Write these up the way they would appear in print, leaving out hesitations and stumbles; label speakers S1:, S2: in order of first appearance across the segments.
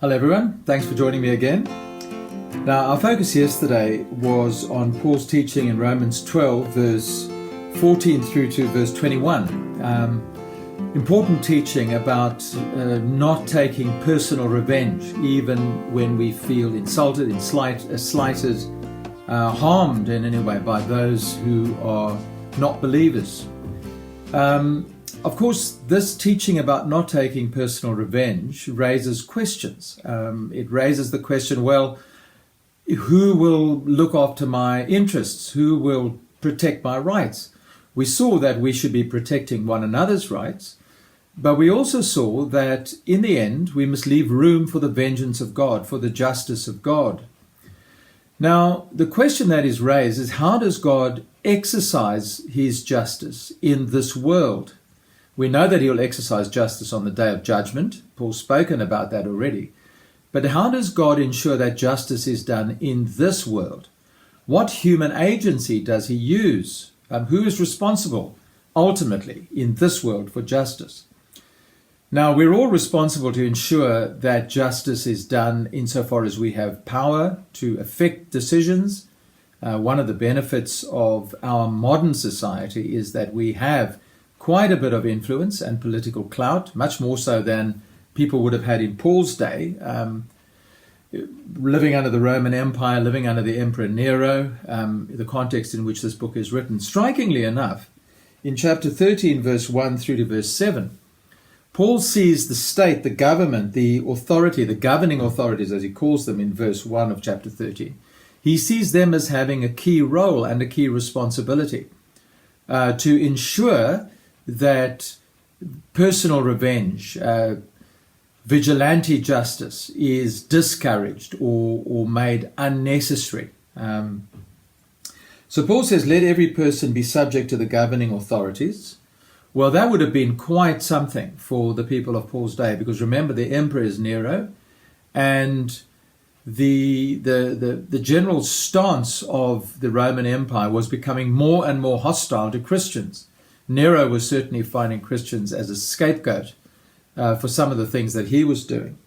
S1: Hello everyone, thanks for joining me again. Now our focus yesterday was on Paul's teaching in Romans 12 verse 14 through to verse 21. Important teaching about not taking personal revenge even when we feel insulted, slighted, harmed in any way by those who are not believers. Of course, this teaching about not taking personal revenge raises questions. It raises the question, well, who will look after my interests? Who will protect my rights? We saw that we should be protecting one another's rights, but we also saw that in the end, we must leave room for the vengeance of God, for the justice of God. Now, the question that is raised is, how does God exercise his justice in this world? We know that he'll exercise justice on the day of judgment. Paul's spoken about that already. But how does God ensure that justice is done in this world? What human agency does he use? Who is responsible ultimately in this world for justice? Now, we're all responsible to ensure that justice is done insofar as we have power to affect decisions. One of the benefits of our modern society is that we have quite a bit of influence and political clout, much more so than people would have had in Paul's day, living under the Roman Empire, living under the Emperor Nero, the context in which this book is written. Strikingly enough, in chapter 13, verse 1 through to verse 7, Paul sees the state, the government, the authority, the governing authorities, as he calls them in verse 1 of chapter 13. He sees them as having a key role and a key responsibility to ensure that personal revenge, vigilante justice is discouraged or made unnecessary. So Paul says, let every person be subject to the governing authorities. Well, that would have been quite something for the people of Paul's day, because remember, the emperor is Nero, and the general stance of the Roman Empire was becoming more and more hostile to Christians. Nero was certainly finding Christians as a scapegoat for some of the things that he was doing.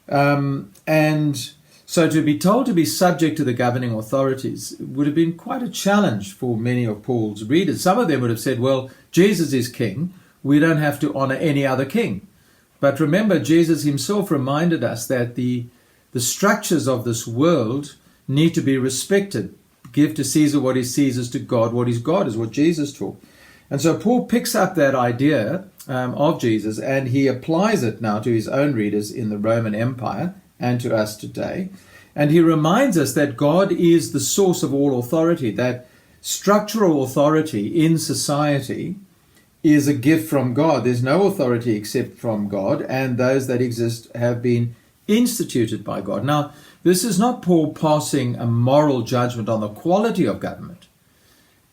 S1: And so to be told to be subject to the governing authorities would have been quite a challenge for many of Paul's readers. Some of them would have said, well, Jesus is king. We don't have to honor any other king. But remember, Jesus himself reminded us that the structures of this world need to be respected. Give to Caesar what is Caesar's, to God what is God, is what Jesus taught. And so Paul picks up that idea of Jesus and he applies it now to his own readers in the Roman Empire and to us today. And he reminds us that God is the source of all authority, that structural authority in society is a gift from God. There's no authority except from God, and those that exist have been instituted by God. Now, this is not Paul passing a moral judgment on the quality of government.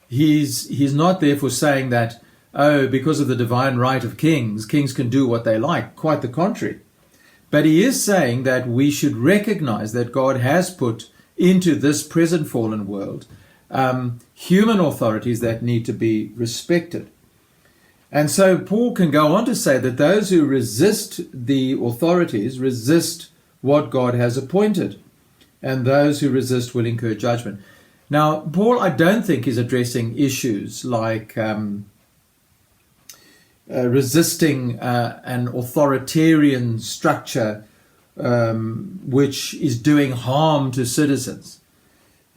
S1: He's not therefore saying that, because of the divine right of kings can do what they like. Quite the contrary. But he is saying that we should recognize that God has put into this present fallen world human authorities that need to be respected. And so Paul can go on to say that those who resist the authorities resist what God has appointed, and those who resist will incur judgment. Now, Paul, I don't think, is addressing issues like resisting an authoritarian structure which is doing harm to citizens.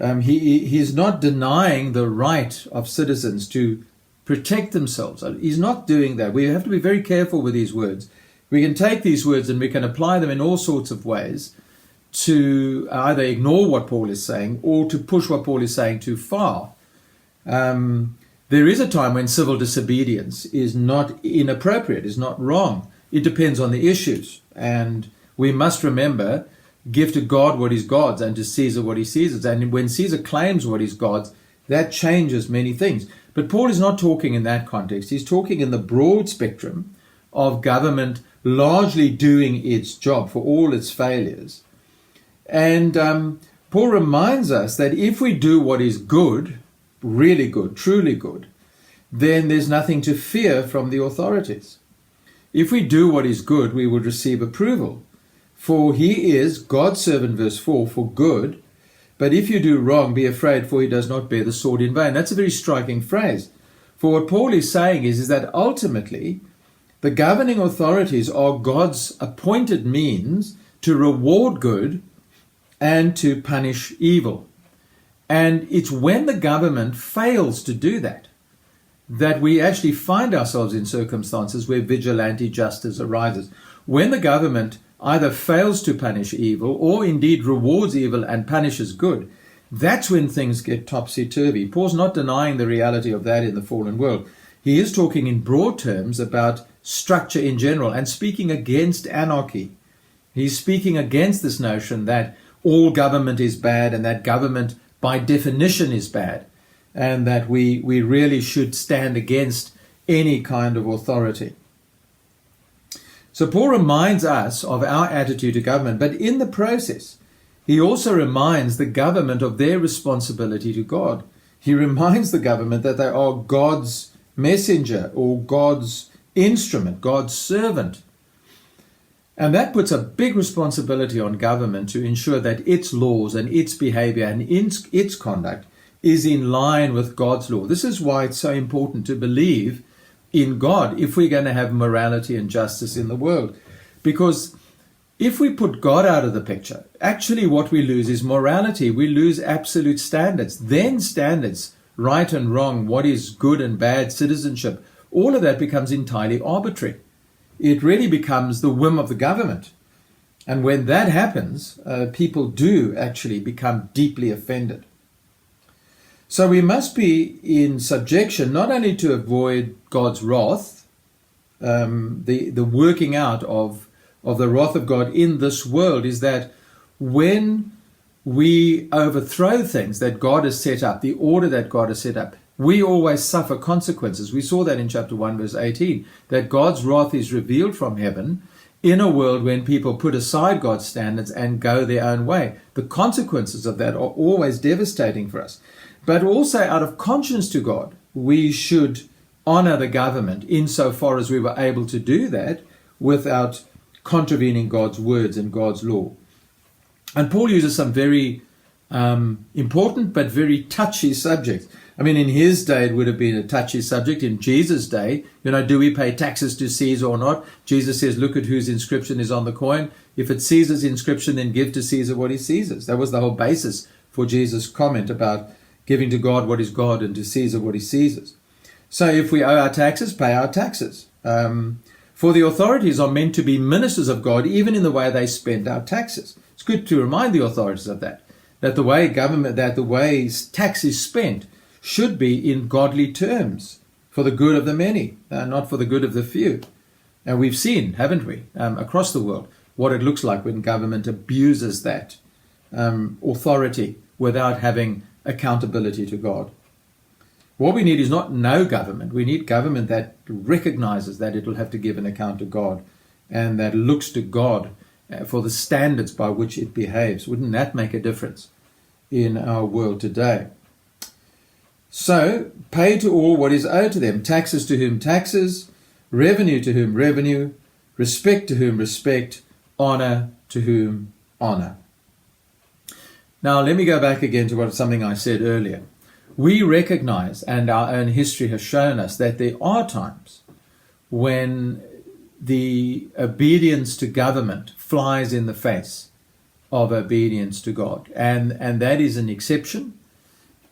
S1: He's not denying the right of citizens to protect themselves. He's not doing that. We have to be very careful with these words. We can take these words and we can apply them in all sorts of ways to either ignore what Paul is saying or to push what Paul is saying too far. There is a time when civil disobedience is not inappropriate, is not wrong. It depends on the issues. And we must remember, give to God what is God's and to Caesar what is Caesar's. And when Caesar claims what is God's, that changes many things. But Paul is not talking in that context. He's talking in the broad spectrum of government largely doing its job for all its failures. And Paul reminds us that if we do what is good, really good, truly good, then there's nothing to fear from the authorities. If we do what is good, we would receive approval For he is God's servant, verse 4, for good. But if you do wrong, be afraid, for he does not bear the sword in vain. That's a very striking phrase. For what Paul is saying is that ultimately the governing authorities are God's appointed means to reward good and to punish evil. And it's when the government fails to do that, that we actually find ourselves in circumstances where vigilante justice arises. When the government either fails to punish evil or indeed rewards evil and punishes good, that's when things get topsy-turvy. Paul's not denying the reality of that in the fallen world. He is talking in broad terms about structure in general and speaking against anarchy. He's speaking against this notion that all government is bad and that government by definition is bad, and that we really should stand against any kind of authority. So Paul reminds us of our attitude to government, but in the process, he also reminds the government of their responsibility to God. He reminds the government that they are God's messenger or God's instrument, God's servant. And that puts a big responsibility on government to ensure that its laws and its behavior and its conduct is in line with God's law. This is why it's so important to believe in God if we're going to have morality and justice in the world. Because if we put God out of the picture, actually what we lose is morality. We lose absolute standards. Then standards, right and wrong, what is good and bad, citizenship, all of that becomes entirely arbitrary. It really becomes the whim of the government. And when that happens, people do actually become deeply offended. So we must be in subjection, not only to avoid God's wrath, the working out of the wrath of God in this world is that when we overthrow things that God has set up, the order that God has set up, we always suffer consequences. We saw that in chapter 1, verse 18, that God's wrath is revealed from heaven in a world when people put aside God's standards and go their own way. The consequences of that are always devastating for us. But also out of conscience to God, we should honor the government insofar as we were able to do that without contravening God's words and God's law. And Paul uses some very important but very touchy subjects. I mean, in his day, it would have been a touchy subject. In Jesus' day, do we pay taxes to Caesar or not? Jesus says, look at whose inscription is on the coin. If it's Caesar's inscription, then give to Caesar what is Caesar's. That was the whole basis for Jesus' comment about giving to God what is God and to Caesar what is Caesar's. So if we owe our taxes, pay our taxes. For the authorities are meant to be ministers of God, even in the way they spend our taxes. It's good to remind the authorities of that the way tax is spent should be in godly terms for the good of the many, not for the good of the few. And we've seen, haven't we, across the world, what it looks like when government abuses that authority without having accountability to God. What we need is not no government. We need government that recognizes that it will have to give an account to God and that looks to God for the standards by which it behaves. Wouldn't that make a difference in our world today? So, pay to all what is owed to them, taxes to whom taxes, revenue to whom revenue, respect to whom respect, honor to whom honor. Now, let me go back again to something I said earlier. We recognize, and our own history has shown us, that there are times when the obedience to government flies in the face of obedience to God. And that is an exception.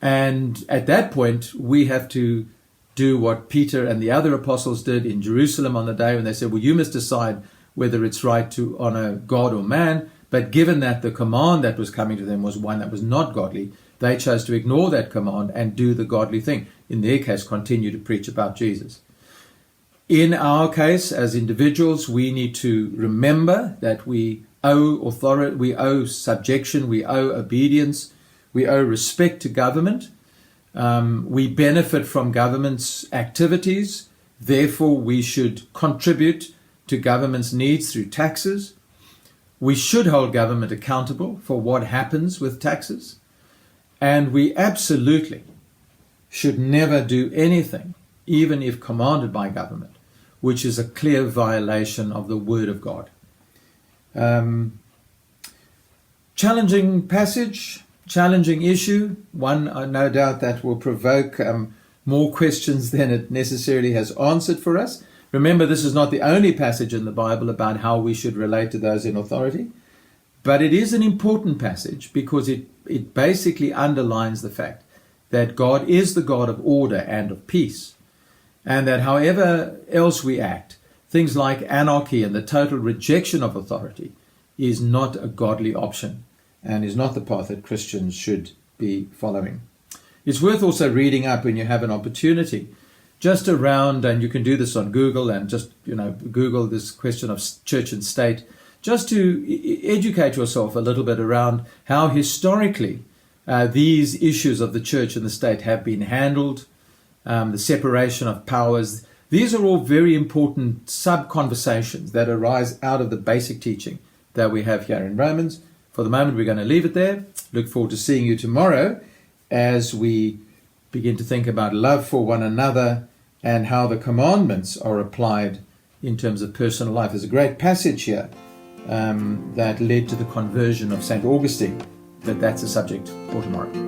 S1: And at that point, we have to do what Peter and the other apostles did in Jerusalem on the day when they said, well, you must decide whether it's right to honor God or man. But given that the command that was coming to them was one that was not godly, they chose to ignore that command and do the godly thing. In their case, continue to preach about Jesus. In our case, as individuals, we need to remember that we owe authority, we owe subjection, we owe obedience, we owe respect to government. We benefit from government's activities. Therefore, we should contribute to government's needs through taxes. We should hold government accountable for what happens with taxes. And we absolutely should never do anything, even if commanded by government, which is a clear violation of the Word of God. Challenging passage, challenging issue, one no doubt that will provoke more questions than it necessarily has answered for us. Remember, this is not the only passage in the Bible about how we should relate to those in authority, but it is an important passage because it basically underlines the fact that God is the God of order and of peace, and that however else we act, things like anarchy and the total rejection of authority is not a godly option and is not the path that Christians should be following. It's worth also reading up when you have an opportunity, just around, and you can do this on Google and just, Google this question of church and state, just to educate yourself a little bit around how historically these issues of the church and the state have been handled, the separation of powers. These are all very important sub-conversations that arise out of the basic teaching that we have here in Romans. For the moment, we're going to leave it there. Look forward to seeing you tomorrow as we begin to think about love for one another and how the commandments are applied in terms of personal life. There's a great passage here that led to the conversion of St. Augustine, but that's a subject for tomorrow.